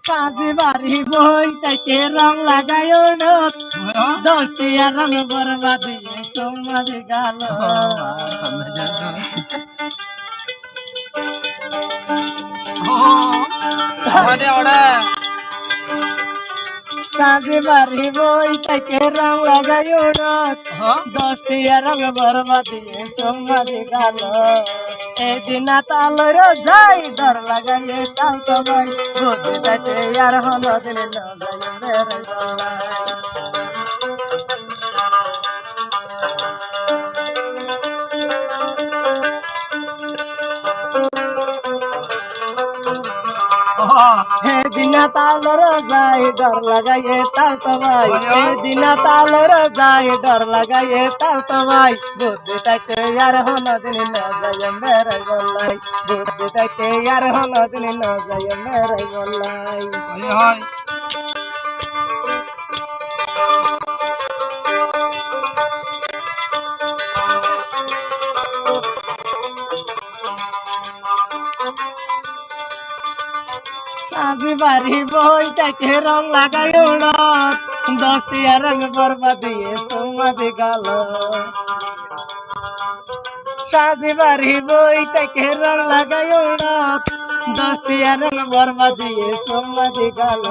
কাজী বাড়ি বই থেকে রং লাগাই উঠত 10টি রং বরবাদি তোমারি গাল কাজী বাড়ি বই থেকে রং লাগাই উঠত 10টি রং বরবাদি তোমারি গাল এদিন তালর যাই ডর লাগাইয়ে তাল সবাই বুঝে যাইতে আর হলো দিন দিন তালর যাই ডর লাগাইয়ে তাল সবাই দিন তালর যাই ডর লাগাইয়ে তাল সবাই বুঝে যাইতে আর হলো দিন যায় মেরে গলাই বুঝে যাইতে আর হলো দিন যায় মেরে গলাই কাজী বাড়ি বই থেকে রং লাগাই উড়ত 10টি রং বরবাদি তোমারি গাল কাজী বাড়ি বই থেকে রং লাগাই উড়ত 10টি রং বরবাদি তোমারি গাল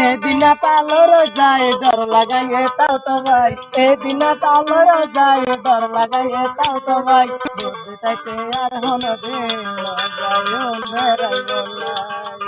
এদিন তালর যায় ডর লাগাইয়ে তাও তো ভাই এদিন তালর যায় ডর লাগাইয়ে তাও তো ভাই বুঝতে থাকে আর হন দিন যায় মেরাই গলাই